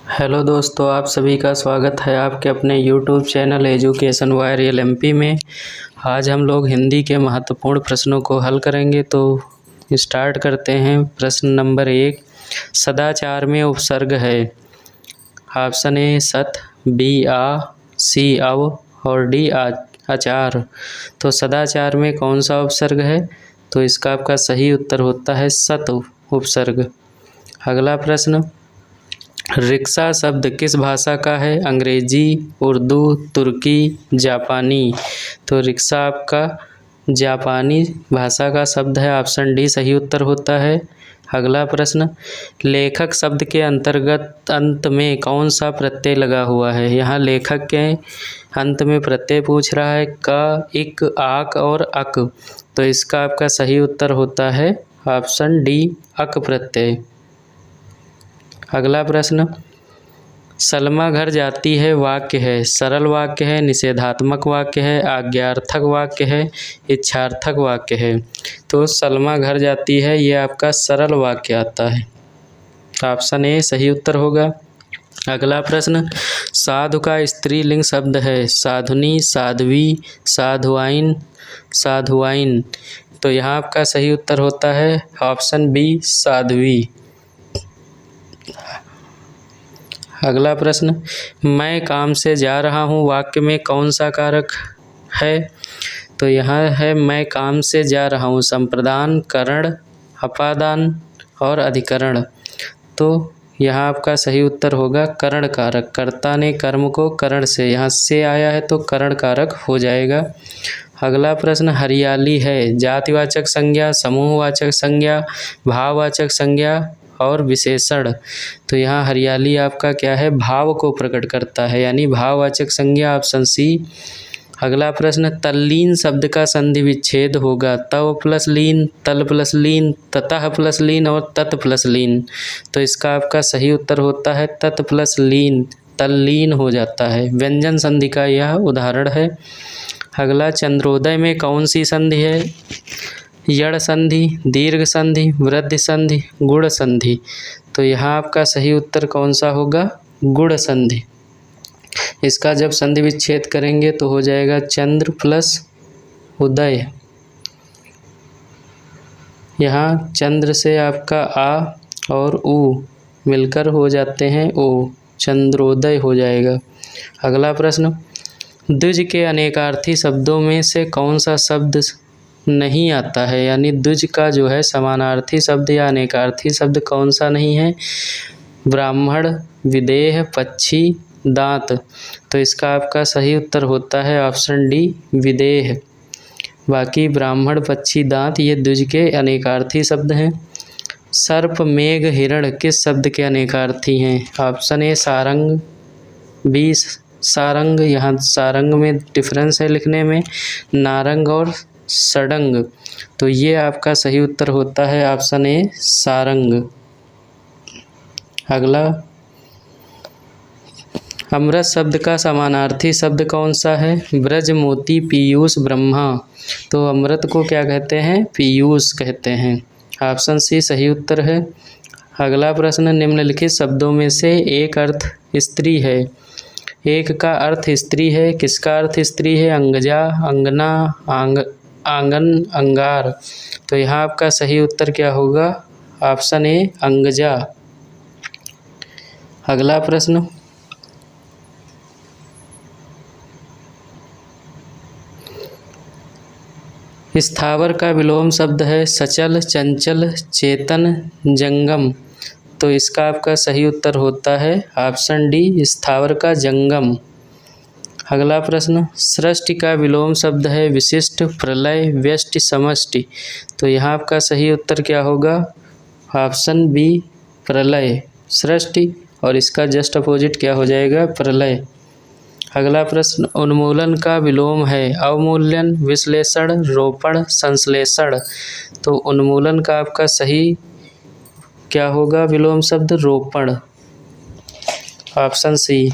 Hello दोस्तों, आप सभी का स्वागत है आपके अपने YouTube channel education viral MP में। आज हम लोग हिंदी के महत्वपूर्ण प्रश्नों को हल करेंगे। तो स्टार्ट करते हैं। प्रश्न नंबर 1, सदाचार में उपसर्ग है। ऑप्शन ए सत, बी आ, सी अव और डी आचार। तो सदाचार में कौन सा उपसर्ग है? तो इसका आपका सही उत्तर होता है सत उपसर्ग। अगला प्रश्न, रिक्शा शब्द किस भाषा का है? अंग्रेजी, उर्दू, तुर्की, जापानी। तो रिक्शा आपका जापानी भाषा का शब्द है। ऑप्शन डी सही उत्तर होता है। अगला प्रश्न, लेखक शब्द के अंतर्गत अंत में कौन सा प्रत्यय लगा हुआ है? यहाँ लेखक के अंत में प्रत्यय पूछ रहा है, क, इक, आक और अक। तो इसका आपका सही उत्तर होता है ऑप्शन डी अक प्रत्यय। अगला प्रश्न, सलमा घर जाती है वाक्य है, सरल वाक्य है, निषेधात्मक वाक्य है, आज्ञार्थक वाक्य है, इच्छार्थक वाक्य है। तो सलमा घर जाती है ये आपका सरल वाक्य आता है। ऑप्शन ए सही उत्तर होगा। अगला प्रश्न, साधु का स्त्रीलिंग शब्द है, साधुनी, साध्वी, साधुआइन, साधुआइन। तो यहाँ आपका सही उत्तर होता है ऑप्शन बी साध्वी। अगला प्रश्न, मैं काम से जा रहा हूँ वाक्य में कौन सा कारक है? तो यहाँ है मैं काम से जा रहा हूँ संप्रदान, करण, अपादान और अधिकरण। तो यहाँ आपका सही उत्तर होगा करण कारक। कर्ता ने कर्म को करण से, यहाँ से आया है तो करण कारक हो जाएगा। अगला प्रश्न, हरियाली है जातिवाचक संज्ञा, समूहवाचक संज्ञा, भाववाचक संज्ञा और विशेषण। तो यहाँ हरियाली आपका क्या है? भाव को प्रकट करता है, यानी भाववाचक संज्ञा, ऑप्शन सी। अगला प्रश्न, तल्लीन शब्द का संधि विच्छेद होगा तव प्लस लीन, तल प्लस लीन, ततः प्लस लीन और तत् प्लस लीन। तो इसका आपका सही उत्तर होता है तत् प्लस लीन, तल्लीन हो जाता है। व्यंजन संधि का यह उदाहरण है। अगला, चंद्रोदय में कौन सी संधि है? यड़ संधि, दीर्घ संधि, वृद्धि संधि, गुण संधि। तो यहाँ आपका सही उत्तर कौन सा होगा? गुण संधि। इसका जब संधि विच्छेद करेंगे तो हो जाएगा चंद्र प्लस उदय। यहाँ चंद्र से आपका आ और उ मिलकर हो जाते हैं ओ, चंद्रोदय हो जाएगा। अगला प्रश्न, द्विज के अनेकार्थी शब्दों में से कौन सा शब्द नहीं आता है? यानी द्विज का जो है समानार्थी शब्द या अनेकार्थी शब्द कौन सा नहीं है? ब्राह्मण, विदेह, पक्षी, दांत। तो इसका आपका सही उत्तर होता है ऑप्शन डी विदेह। बाकी ब्राह्मण, पक्षी, दांत ये द्विज के अनेकार्थी शब्द हैं। सर्प, मेघ, हिरण किस शब्द के अनेकार्थी हैं? ऑप्शन ए सारंग, बी सारंग। यहाँ सारंग में डिफरेंस है लिखने में, नारंग और सडंग। तो ये आपका सही उत्तर होता है ऑप्शन ए सारंग। अगला, अमृत शब्द का समानार्थी शब्द कौन सा है? ब्रज, मोती, पीयूष, ब्रह्मा। तो अमृत को क्या कहते हैं? पीयूष कहते हैं। ऑप्शन सी सही उत्तर है। अगला प्रश्न, निम्नलिखित शब्दों में से एक अर्थ स्त्री है। एक का अर्थ स्त्री है, किसका अर्थ स्त्री है? अंगजा, अंगना, आंगन, अंगार। तो यहाँ आपका सही उत्तर क्या होगा? ऑप्शन ए अंगजा। अगला प्रश्न, स्थावर का विलोम शब्द है सचल, चंचल, चेतन, जंगम। तो इसका आपका सही उत्तर होता है ऑप्शन डी स्थावर का जंगम। अगला प्रश्न, सृष्टि का विलोम शब्द है विशिष्ट, प्रलय, व्यष्टि, समष्टि। तो यहाँ आपका सही उत्तर क्या होगा? ऑप्शन बी प्रलय, सृष्टि और इसका जस्ट अपोजिट क्या हो जाएगा? प्रलय। अगला प्रश्न, उन्मूलन का विलोम है अवमूल्यन, विश्लेषण, रोपण, संश्लेषण। तो उन्मूलन का आपका सही क्या होगा विलोम शब्द? रोपण, ऑप्शन सी।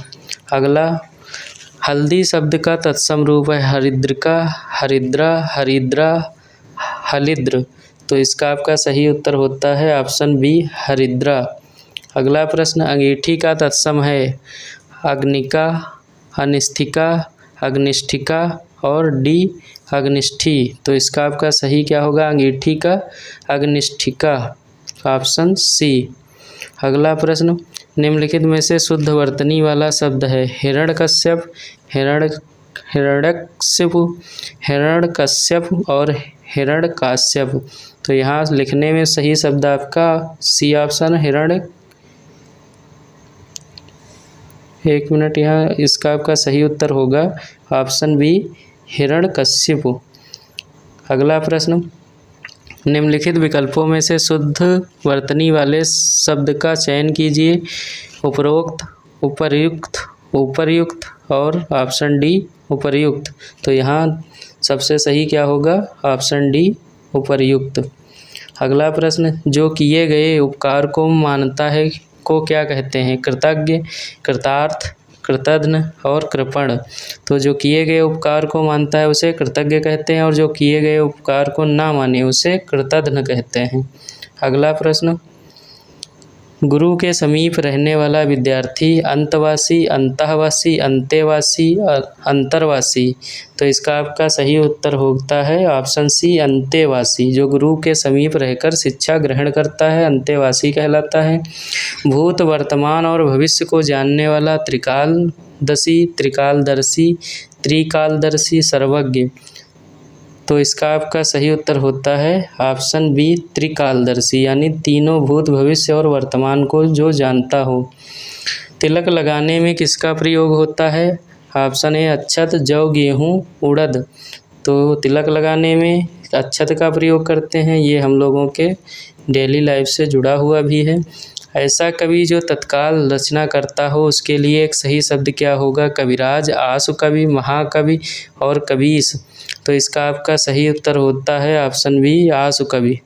अगला, हल्दी शब्द का तत्सम रूप है हरिद्रिका, हरिद्रा, हरिद्रा, हलिद्र। तो इसका आपका सही उत्तर होता है ऑप्शन बी हरिद्रा। अगला प्रश्न, अंगीठी का तत्सम है अग्निका, अनिष्ठिका, अग्निष्ठिका और डी अग्निष्ठी। तो इसका आपका सही क्या होगा? अंगीठी का अग्निष्ठिका, ऑप्शन सी। अगला प्रश्न, निम्नलिखित में से शुद्ध वर्तनी वाला शब्द है हिरण्यकश्यप, हिरण्यकशिपु, हिरण्यकश्यप और हिरण्यकाश्यप। तो यहाँ लिखने में सही शब्द आपका सी ऑप्शन एक मिनट, यहाँ इसका आपका सही उत्तर होगा ऑप्शन बी हिरण्यकशिपु। अगला प्रश्न, निम्नलिखित विकल्पों में से शुद्ध वर्तनी वाले शब्द का चयन कीजिए। उपरोक्त, उपर्युक्त, उपर्युक्त और ऑप्शन डी उपर्युक्त। तो यहाँ सबसे सही क्या होगा? ऑप्शन डी उपर्युक्त। अगला प्रश्न, जो किए गए उपकार को मानता है को क्या कहते हैं? कृतज्ञ, कृतार्थ, कृतघ्न और कृपण। तो जो किए गए उपकार को मानता है उसे कृतज्ञ कहते हैं और जो किए गए उपकार को ना माने उसे कृतघ्न कहते हैं। अगला प्रश्न, गुरु के समीप रहने वाला विद्यार्थी अंतवासी, अंतःवासी, अंतेवासी और अंतर्वासी। तो इसका आपका सही उत्तर होता है ऑप्शन सी अंतेवासी। जो गुरु के समीप रहकर शिक्षा ग्रहण करता है अंतेवासी कहलाता है। भूत, वर्तमान और भविष्य को जानने वाला त्रिकालदर्शी, त्रिकालदर्शी, त्रिकालदर्शी, सर्वज्ञ। तो इसका आपका सही उत्तर होता है ऑप्शन बी त्रिकालदर्शी, यानी तीनों भूत, भविष्य और वर्तमान को जो जानता हो। तिलक लगाने में किसका प्रयोग होता है? ऑप्शन ए अक्षत, जौ, गेहूँ, उड़द। तो तिलक लगाने में अक्षत का प्रयोग करते हैं, ये हम लोगों के डेली लाइफ से जुड़ा हुआ भी है। ऐसा कवि जो तत्काल रचना करता हो उसके लिए एक सही शब्द क्या होगा? कविराज, आशु कवि, महाकवि और कवीश। तो इसका आपका सही उत्तर होता है ऑप्शन बी आशु कवि।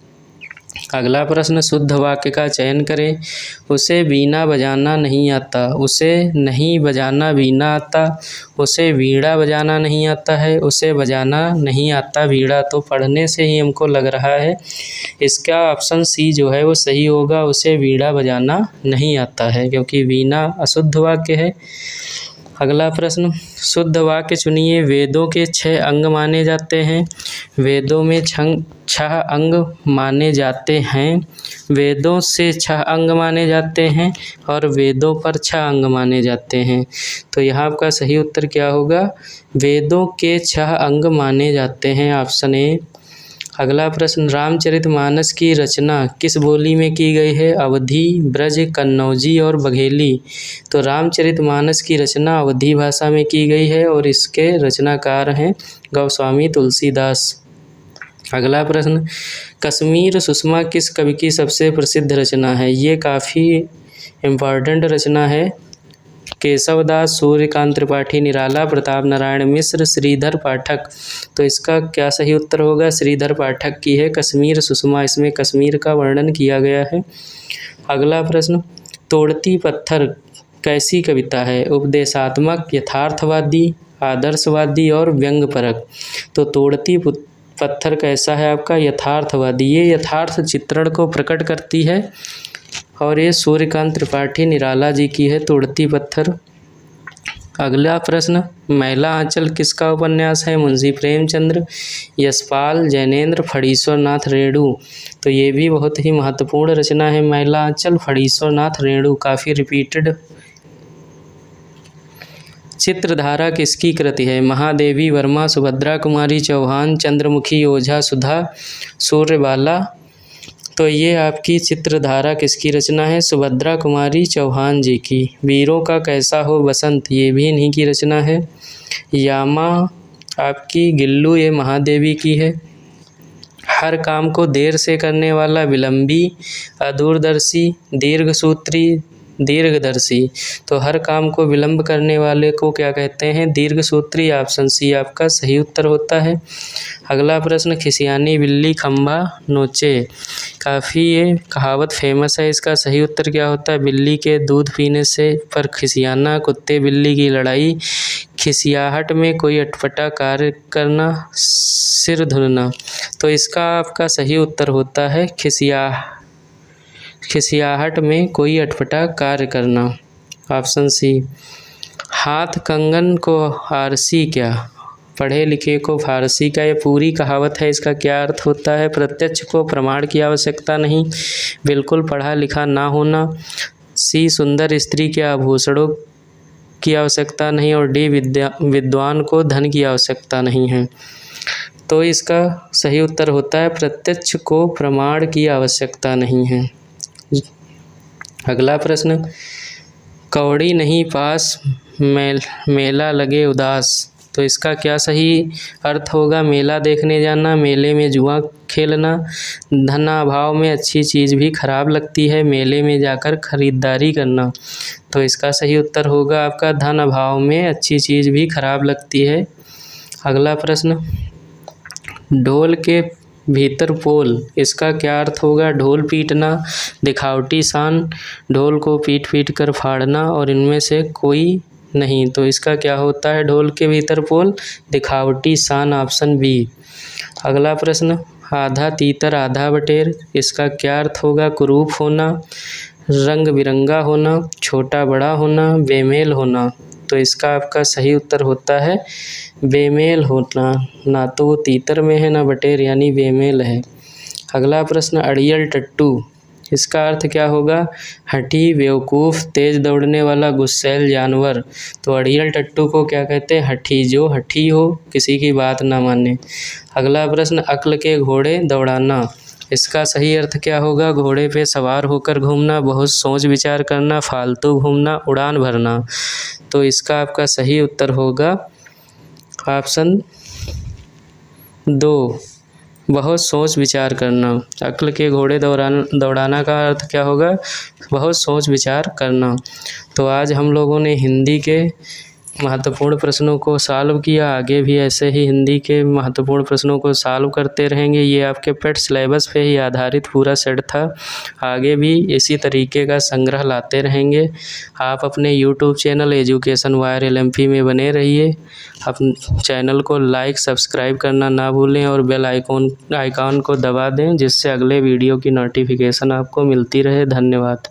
अगला प्रश्न, शुद्ध वाक्य का चयन करें। उसे वीणा बजाना नहीं आता, उसे नहीं बजाना वीणा आता, उसे वीणा बजाना नहीं आता है, उसे बजाना नहीं आता वीणा। तो पढ़ने से ही हमको लग रहा है इसका ऑप्शन सी जो है वो सही होगा, उसे वीणा बजाना नहीं आता है, क्योंकि वीणा अशुद्ध वाक्य है। अगला प्रश्न, शुद्ध वाक्य चुनिए। वेदों के 6 अंग माने जाते हैं। वेदों में 6 अंग माने जाते हैं। वेदों से 6 अंग माने जाते हैं और वेदों पर 6 अंग माने जाते हैं। तो यहाँ आपका सही उत्तर क्या होगा? वेदों के 6 अंग माने जाते हैं, ऑप्शन ए। अगला प्रश्न, रामचरितमानस की रचना किस बोली में की गई है? अवधी, ब्रज, कन्नौजी और बघेली। तो रामचरितमानस की रचना अवधी भाषा में की गई है और इसके रचनाकार हैं गोस्वामी तुलसीदास। अगला प्रश्न, कश्मीर सुषमा किस कवि की सबसे प्रसिद्ध रचना है? ये काफ़ी इम्पॉर्टेंट रचना है। केशवदास, सूर्यकांत त्रिपाठी, निराला, प्रताप नारायण मिश्र, श्रीधर पाठक। तो इसका क्या सही उत्तर होगा? श्रीधर पाठक की है कश्मीर सुषमा, इसमें कश्मीर का वर्णन किया गया है। अगला प्रश्न, तोड़ती पत्थर कैसी कविता है? उपदेशात्मक, यथार्थवादी, आदर्शवादी और व्यंग्यपरक। तो तोड़ती पत्थर कैसा है आपका? यथार्थवादी। ये यथार्थ चित्रण को प्रकट करती है और ये सूर्यकांत त्रिपाठी निराला जी की है तोड़ती पत्थर। अगला प्रश्न, मैला आंचल किसका उपन्यास है? मुंशी प्रेमचंद्र, यशपाल, जैनेन्द्र, फणीश्वर नाथ रेणु। तो ये भी बहुत ही महत्वपूर्ण रचना है मैला आंचल, फणीश्वर नाथ रेणु, काफ़ी रिपीटेड। चित्रधारा किसकी कृति है? महादेवी वर्मा, सुभद्रा कुमारी चौहान, चंद्रमुखी ओझा, सुधा, सूर्यबाला। तो ये आपकी चित्रधारा किसकी रचना है? सुभद्रा कुमारी चौहान जी की। वीरों का कैसा हो बसंत, ये भी इन्हीं की रचना है। यामा आपकी गिल्लू, ये महादेवी की है। हर काम को देर से करने वाला विलंबी, अदूरदर्शी, दीर्घसूत्री, दीर्घदर्शी। तो हर काम को विलंब करने वाले को क्या कहते हैं? दीर्घसूत्री, ऑप्शन सी आपका सही उत्तर होता है। अगला प्रश्न, खिसियानी बिल्ली खंबा नोचे। काफ़ी ये कहावत फेमस है, इसका सही उत्तर क्या होता है? बिल्ली के दूध पीने से पर खिसियाना, कुत्ते बिल्ली की लड़ाई, खिसियाहट में कोई अटपटा कार्य करना, सिर धुनना। तो इसका आपका सही उत्तर होता है खिसियाहट में कोई अटपटा कार्य करना। Option C. हाथ कंगन को आरसी क्या, पढ़े लिखे को फारसी का ये पूरी कहावत है। इसका क्या अर्थ होता है? प्रत्यक्ष को प्रमाण की आवश्यकता नहीं, बिल्कुल पढ़ा लिखा ना होना, सी सुंदर स्त्री के आभूषणों की आवश्यकता नहीं, और डी विद्वान को धन की आवश्यकता नहीं है। तो इसका सही उत्तर होता है प्रत्यक्ष को प्रमाण की आवश्यकता नहीं है। अगला प्रश्न, कौड़ी नहीं पास मेला लगे उदास, तो इसका क्या सही अर्थ होगा? मेला देखने जाना, मेले में जुआ खेलना, धन अभाव में अच्छी चीज़ भी खराब लगती है, मेले में जाकर खरीदारी करना। तो इसका सही उत्तर होगा आपका धन अभाव में अच्छी चीज़ भी खराब लगती है। अगला प्रश्न, ढोल के भीतर पोल, इसका क्या अर्थ होगा? ढोल पीटना, दिखावटी शान, ढोल को पीट पीट कर फाड़ना, और इनमें से कोई नहीं। तो इसका क्या होता है? ढोल के भीतर पोल, दिखावटी शान, ऑप्शन बी। अगला प्रश्न, आधा तीतर आधा बटेर, इसका क्या अर्थ होगा? कुरूप होना, रंग बिरंगा होना, छोटा बड़ा होना, बेमेल होना। तो इसका आपका सही उत्तर होता है बेमेल होना, ना तो वो तीतर में है ना बटेर, यानी बेमेल है। अगला प्रश्न, अड़ियल टट्टू, इसका अर्थ क्या होगा? हठी, बेवकूफ़, तेज़ दौड़ने वाला गुस्सैल जानवर। तो अड़ियल टट्टू को क्या कहते हैं? हठी, जो हठी हो, किसी की बात ना माने। अगला प्रश्न, अक्ल के घोड़े दौड़ाना, इसका सही अर्थ क्या होगा? घोड़े पे सवार होकर घूमना, बहुत सोच विचार करना, फालतू घूमना, उड़ान भरना। तो इसका आपका सही उत्तर होगा ऑप्शन 2, बहुत सोच विचार करना। अक्ल के घोड़े दौड़ाना का अर्थ क्या होगा? बहुत सोच विचार करना। तो आज हम लोगों ने हिंदी के महत्वपूर्ण प्रश्नों को सॉल्व किया, आगे भी ऐसे ही हिंदी के महत्वपूर्ण प्रश्नों को सॉल्व करते रहेंगे। ये आपके पेट सिलेबस पे ही आधारित पूरा सेट था, आगे भी इसी तरीके का संग्रह लाते रहेंगे। आप अपने YouTube channel education wire LMP में बने रहिए। अपने चैनल को लाइक सब्सक्राइब करना ना भूलें, और बेल आइकॉन को दबा दें, जिससे अगले वीडियो की नोटिफिकेशन आपको मिलती रहे। धन्यवाद।